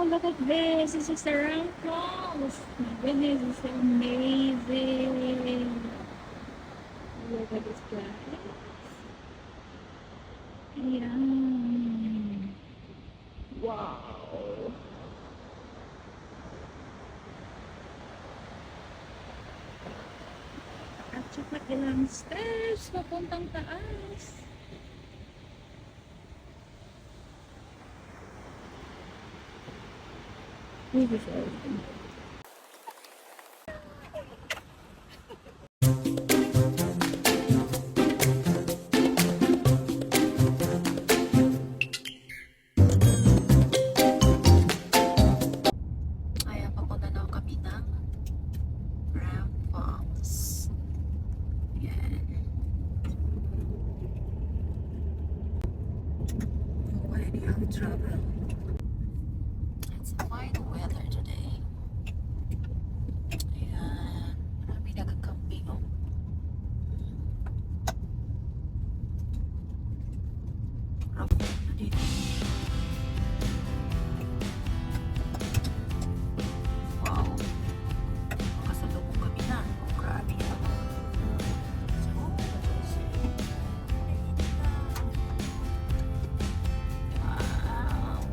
look at this. This is the round falls. My goodness, it's amazing. Look at this, guys. Ayan. Wow. At saka ilang steps papuntang taas. Beautiful. Ayan, papunta na kami ng Grand Falls. Ayan. Already have trouble. It's a fine weather today. Ayan. Marami nagkakamping, oh. Rough na dito. Wow. Makasalubong kami na. Oh, grabe yan. Wow.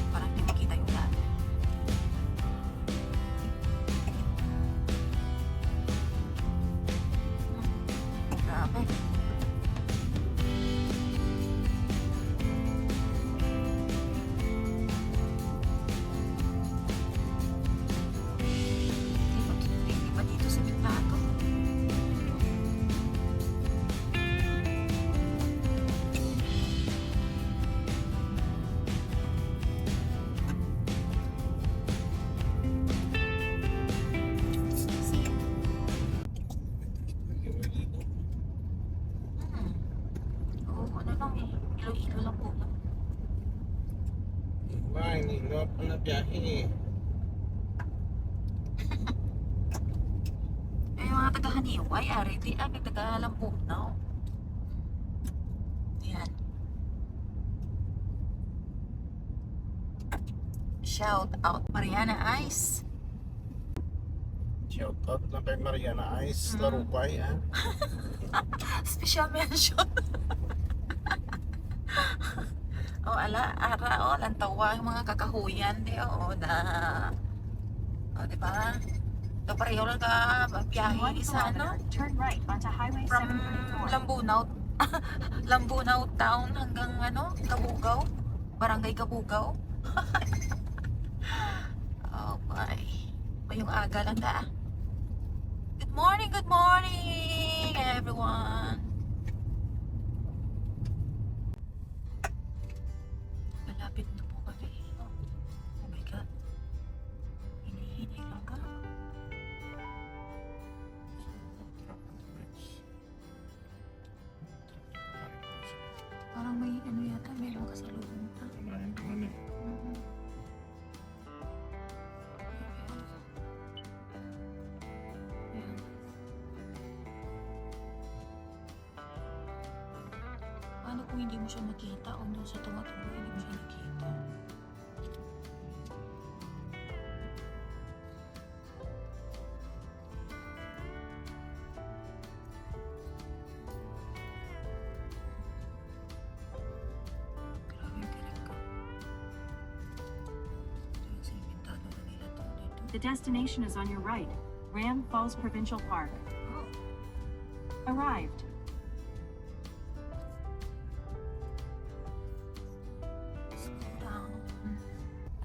Parang di makita yung lahat. Grabe. Hindi ba dito sa gitna to? Oo, ano lang eh. Ilo-ilo lang po. Ba, hindi na ako na biyahe eh. Eh, yung mga taga-Haniway, di taga-Lambunaw. Yan. Shout out Mariana Ice. Shout out na kay Mariana Ice, Larupay ah. Special mention. Oh, ara, lantawa yung mga kakahuyan, di, na, di ba? Ito pareho lang ka, biyahe isa, Turn right onto Highway from 734. Lambunaw, Lambunaw town hanggang, Kabugaw, Barangay Kabugaw. Oh my, yung aga lang da. Good morning, everyone. Malapit na po kami. Oh my God. Hinihinay lang ka. Parang may yata, may mga kasalubong pa. Kumain ka man eh. Ayan. Paano kung hindi mo siya makita? O doon sa tunga-tunga, hindi mo siya nakita? Grabe yung talaga. Ito yung sinimintado na nila to dito. The destination is on your right. Ram Falls Provincial Park. Oh, Arrived. slow down.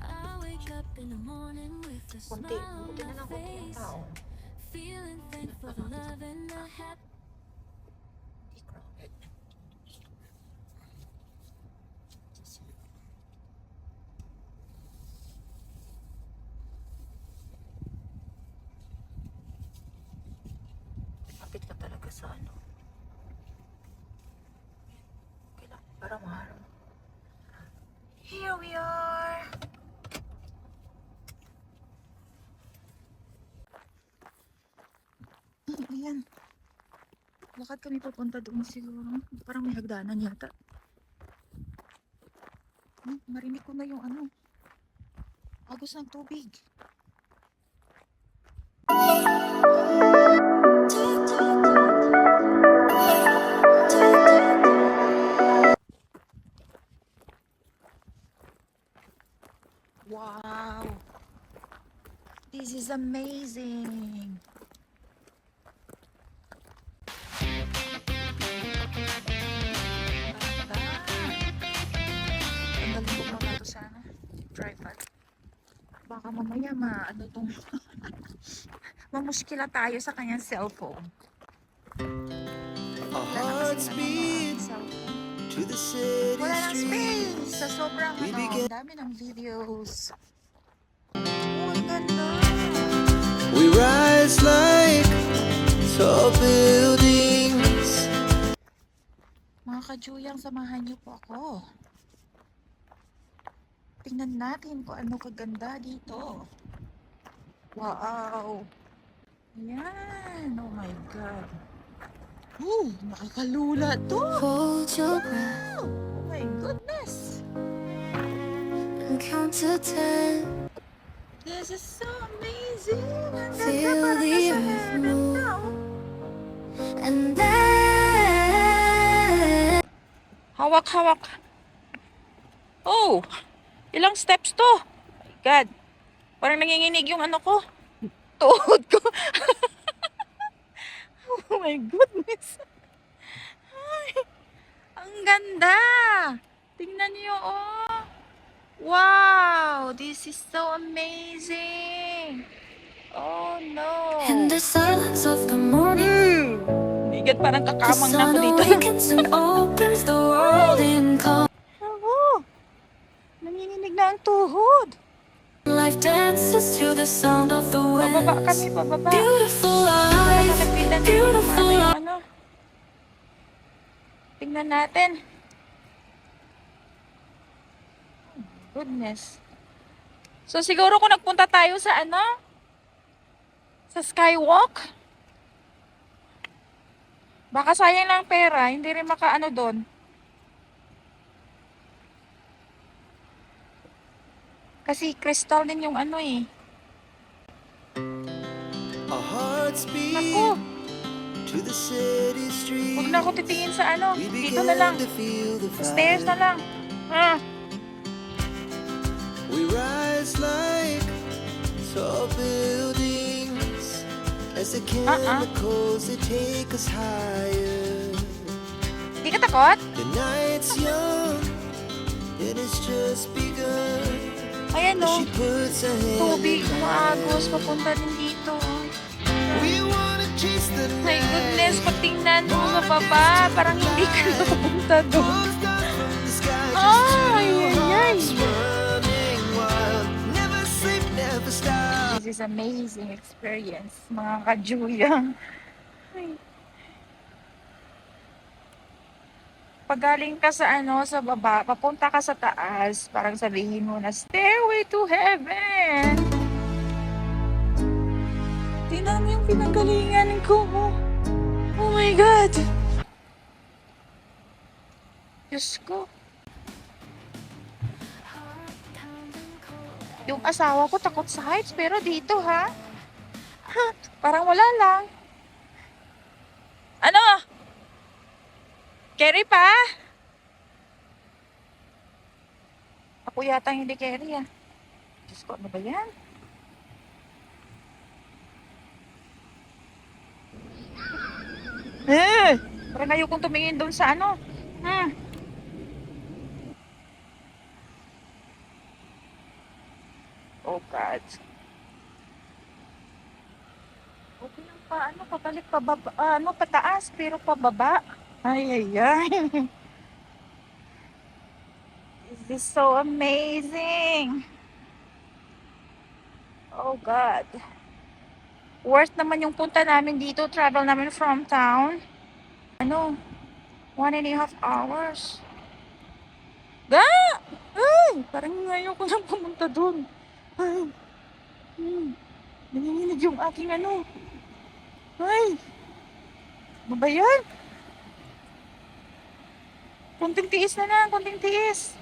I wake up in the morning with a Kunti. smile Buti na on lang my kunti ang face, tao. feeling thankful for love and the happy. Hindi crowded. Kapit ka talaga sa ano. Okay lang, para maharap. Here we are! Ayan. Lakad kami papunta doon siguro. Parang may hagdanan yata. Marinig ko na yung ano, agos ng tubig. Wow! This is amazing! Tanggalin ko muna to sa ano, tripod. Baka mamaya ano tong mamuskila tayo sa kanyang cellphone. Our Wala na hearts kasing beat cellphone. to the city Wala ng streets. space sa sobrang We ano, began- ang dami ng videos. Oh, ang ganda! We rise like tall buildings. Mga kajuyang, samahan niyo po ako. Tingnan natin kung ano kaganda dito. Wow! Yan! Oh my God! Nakakalula to! Hold your breath Oh my goodness! and count to 10. This is so amazing! Ang ganda, Feel parang the nasa earth heaven move. na, oh. And then Hawak-hawak. Oh! Ilang steps to? My God! Parang nanginginig yung ano ko. Tuhod ko. Oh my goodness! Ay, ang ganda! Tingnan niyo, oh! Wow! This is so amazing! Oh no! in the silence of the morning, Bigat, parang the kakamang na sun ako dito. awakens and opens the world in calm. Oo! Nanginginig na ang tuhod! Life dances to the sound of the Pababa winds. kami, pababa. Beautiful life, Nakapitan na yung beautiful life. ano. Tingnan natin. Oh, goodness. So siguro kung nagpunta tayo sa ano? Sa skywalk? Baka sayang lang pera, hindi rin makaano doon. Kasi crystal din yung ano eh. Our hearts beat Naku, to the city huwag streets. na ako titingin sa ano. We Dito na lang. began to feel the Sa stairs na fire. lang. Ah. We rise like tall buildings as the chemicals they take us higher. Di ka takot? The night's young, it has just begun. Ayan As o. she puts her hand Tubig, in umaagos, mine. papunta din dito. We wanna chase the My night. goodness, pag tingnan mo sa baba, parang hindi ka napunta doon. Falls down from the sky, just Ay, two ay, ay. hearts running wild. Never sleep, never stop. This is amazing experience, mga kajuyang. Ay. Pag galing ka sa ano, sa baba, papunta ka sa taas, parang sabihin mo na, Stairway to Heaven! Tingnan mo yung pinanggalingan ko. Oh my God! Diyos ko. Yung asawa ko takot sa heights, pero dito ha? Ha, parang wala lang. Ano? Carry pa? Ako yata hindi carry ah. Diyos ko, ano ba yan? Parang ayokong tumingin doon sa ano. Oh God. Okay lang pa, ano, pabalik pababa, ano, pataas, pero pababa. Ay, ay, ay. This is so amazing. Oh God. Worth naman yung punta namin dito, travel namin from town. Ano, 1.5 hours. Ga! Ay, parang ngayon ko lang pumunta dun. Ay, nanginginig yung aking ano. Ay, ano ba yan? Kunting tiis na lang, kunting tiis.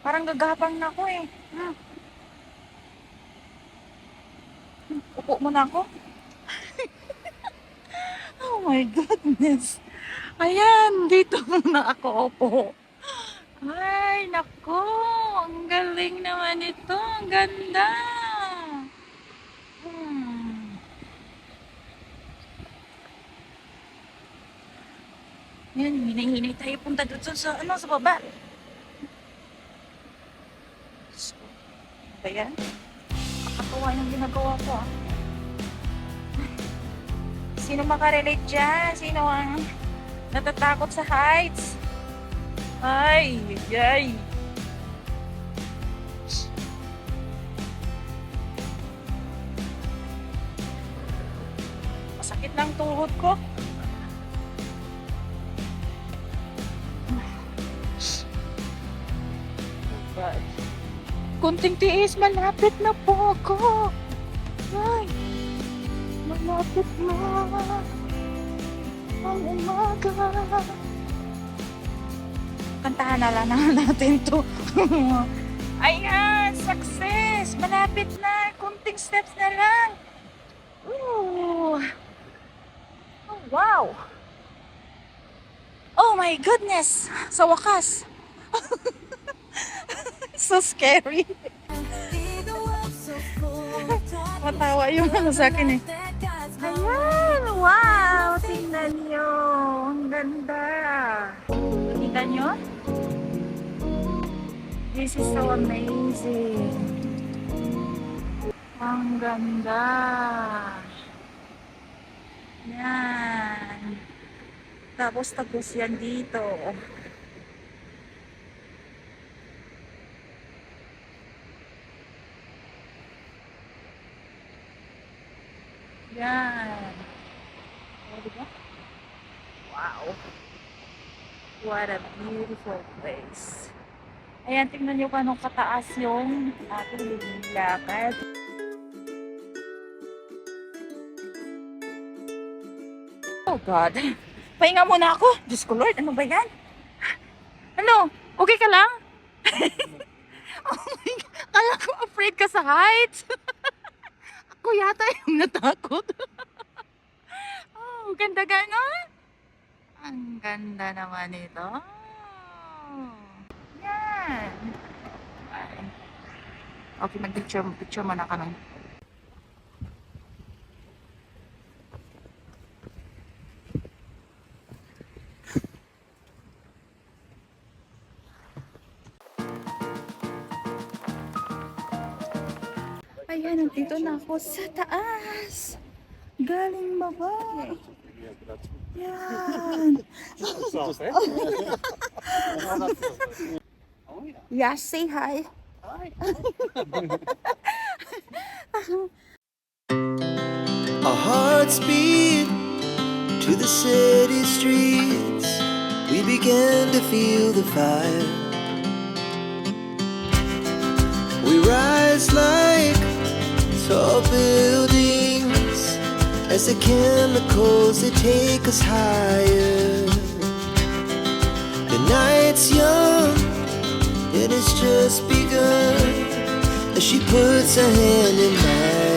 Parang gagapang na ako eh. Hmm. Upo muna ako. Oh my goodness. Ayan, dito muna ako upo. Ay, nako. Ang galing naman ito. Ang ganda. Hmm. Yan, hinay-hinay tayo punta doon sa, sa baba. So, ano ba yan? Nakakatuwa yung ginagawa ko ah. Sino makarelate dyan? Sino ang natatakot sa heights? Ay, ay. Masakit ng tuhod ko. God. Kunting tiis, malapit na po ako. Ay, malapit na ang umaga. Kantahan na lang natin to. Ayan, success! Malapit na. Kunting steps na lang. Ooh. Oh, wow. Oh my goodness. Sa wakas. So scary. Matawa yung sa akin eh. Ayan, wow! Tingnan nyo. Ang ganda. Kita nyo? This is so amazing. Ang ganda. Yan. Tapos yan dito. Yan. O, diba? Wow. What a beautiful place. Ayan, tingnan nyo kung anong kataas yung ating lakad. Oh God. Pahinga muna ako. Diyos ko Lord, ano ba yan? Ano? Okay ka lang? Oh my God. Kala ko afraid ka sa heights. Ako yata yung natakot. Oh, ganda ganon. Ang ganda naman ito. Yan. Ay. Okay, mag-picture muna ka nun. Ayan, nandito na ako sa taas. Galing baba. Yan. Yeah, say hi. Our hearts beat to the city streets. We began to feel the fire. We rise like tall buildings as the chemicals they take us higher. The night's young, it has just begun as she puts her hand in mine.